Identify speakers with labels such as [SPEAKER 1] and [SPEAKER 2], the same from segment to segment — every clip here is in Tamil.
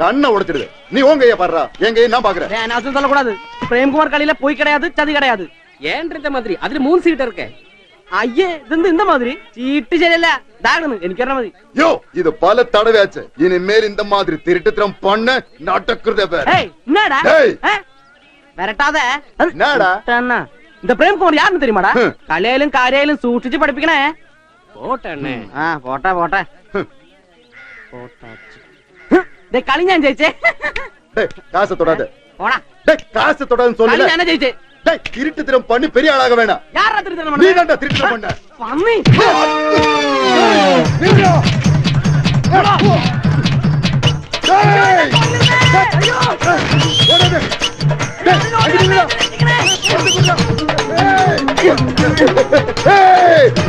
[SPEAKER 1] கண்ணை உடைச்சிடுது. நீ உன் கைய பாடுறா, என் கையை நான் பாக்குறேன்.
[SPEAKER 2] அனாவசியம் சொல்லக்கூடாது. பிரேம்குமார் களியில போய் கிடையாது, சதி கிடையாது.
[SPEAKER 3] ஏன்ற மாதிரி அதுல 3 சீட் இருக்கு.
[SPEAKER 2] ஐயே இது இந்த மாதிரி சீட்டு சரியில்ல தாகணும் എനിക്കറിയാ മതി.
[SPEAKER 1] யோ இது பல தடவையாச்சு. இனிமேல் இந்த மாதிரி திருட்டுத்தனம் பண்ண நடக்குறதே வேற.
[SPEAKER 2] ஏய் என்னடா விரட்டாத.
[SPEAKER 1] என்னடா
[SPEAKER 2] இந்த பிரேம்குமார் யாருன்னு தெரியுமாடா? கலையிலும் காரியாலும் சூക്ഷിச்சு പഠിപ്പിക്കണേ.
[SPEAKER 3] போட்டே.
[SPEAKER 2] போட்டா போட்டா களி ഞാൻ ജയിച്ചേ.
[SPEAKER 1] காசை தொடாத.
[SPEAKER 2] போடா
[SPEAKER 1] காசை தொடாதுன்னு சொல்லல.
[SPEAKER 2] ഞാൻ ജയിച്ചേ.
[SPEAKER 1] திருட்டுத்தனம் பண்ணி பெரிய ஆளாக வேணாம்.
[SPEAKER 2] யாரா திருட்டுத்தனம்
[SPEAKER 1] நீ தான்டா திருட்டுத்தனம் பண்ண.
[SPEAKER 2] பன்னி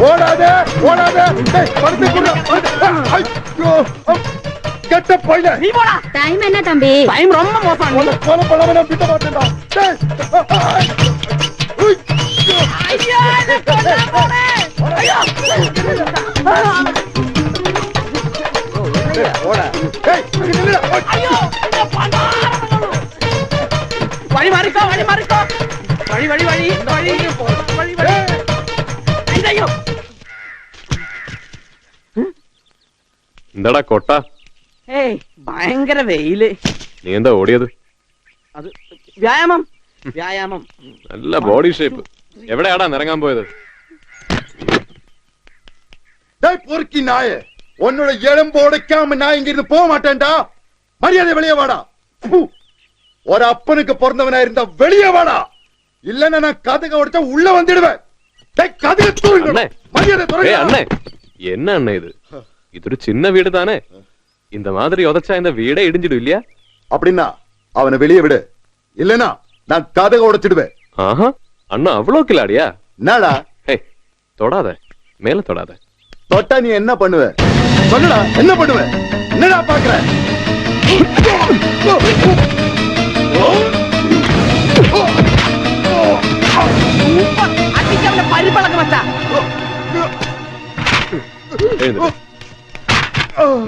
[SPEAKER 1] ஓடாதே ஓடாதே. கெட்ட போயில.
[SPEAKER 2] நீ போடா.
[SPEAKER 4] டைம் என்ன தம்பி?
[SPEAKER 2] டைம் ரொம்ப மோசம்.
[SPEAKER 1] கொலை பண்ணாம நான் விட்ட மாட்டேன்டா.
[SPEAKER 2] ஐயா என்ன கொல்ல போறே. ஐயா
[SPEAKER 1] ஓடா. டேய் அங்க நில்லுடா.
[SPEAKER 2] ஐயோ இந்த பண்டாரங்களோ. வழி மாறிக்கோ வழி மாறிக்கோ. வழி வழி வழி வழி வழி வழி. ஐயோ
[SPEAKER 5] ഇന്തടാ കൊട്ട.
[SPEAKER 2] ഏയ് ഭയങ്കര വെയില്.
[SPEAKER 5] നീ എന്താ ഓടിയത്?
[SPEAKER 2] അത് വ്യായാമം വ്യായാമം.
[SPEAKER 5] നല്ല ബോഡി ഷേപ്പ്. എവിടെയാടാ നിറങ്ങാൻ പോയത്?
[SPEAKER 1] டேய் பொறுக்கி நாயே, உன்னோட எலும்பு உடைக்காம நான் இங்க இருந்து போக மாட்டேன்டா. மரியாதை வெளியே வாடா. ஒரு அப்பனுக்கு பிறந்தவனா இருந்தா வெளியே வாடா. இல்லன்னா நான் கதக உடைச்சா உள்ள வந்துடுவேன். டேய் கதக தூருங்க. மரியாதை துறங்க.
[SPEAKER 5] அண்ணே என்ன அண்ணே இது? ഇതൊരു சின்ன வீடு தானே. இந்த மாதிரி உதைச்சா இந்த வீடே இடிஞ்சிடும் இல்லையா?
[SPEAKER 1] அப்படின்னா அவனை வெளியே விடு. இல்லனா நான் கதக உடைச்சிடுவேன்.
[SPEAKER 5] ஆஹா அண்ணா அவ்வளவு கிளாடியா?
[SPEAKER 1] என்னடா?
[SPEAKER 5] ஹே தொடாத, மேல தொடாத.
[SPEAKER 1] தொட்டா நீ என்ன பண்ணுவ? சொல்லுடா என்ன பண்ணுவ? என்னடா பாக்குற?
[SPEAKER 2] அடிக்கவன பரிபளக்க மச்சா.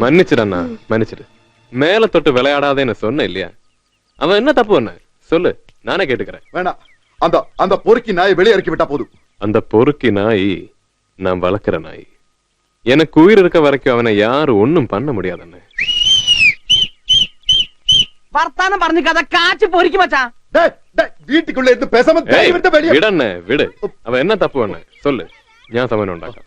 [SPEAKER 5] மன்னிச்சிடு அண்ணா மன்னிச்சிடு. மேல தொட்டு விளையாடாதேன்னு சொன்ன இல்லையா? அவன் என்ன தப்பு பண்ண சொல்லு, நானே கேட்டுக்கிறேன்.
[SPEAKER 1] வேணாம், அந்த அந்த பொறுக்கி நாயை வெளியே இறக்கி விட்டா போதும்.
[SPEAKER 5] அந்த பொறுக்கி நாய் நான் வளர்க்கிற நாய். எனக்கு உயிர் இருக்க வரைக்கும் அவனை யாரும் ஒண்ணும் பண்ண முடியாது அண்ணே.
[SPEAKER 2] വർത്താനം പറഞ്ഞു കഥ കാച്ചു പൊരിക്കും മച്ചാ.
[SPEAKER 1] வீட்டுக்குள்ள இருந்து பேசாம வெளியே
[SPEAKER 5] விடு அண்ணே விடு. அவன் என்ன தப்பு பண்ண சொல்லு, ഞാൻ സമനം ഉണ്ടാക്കാം.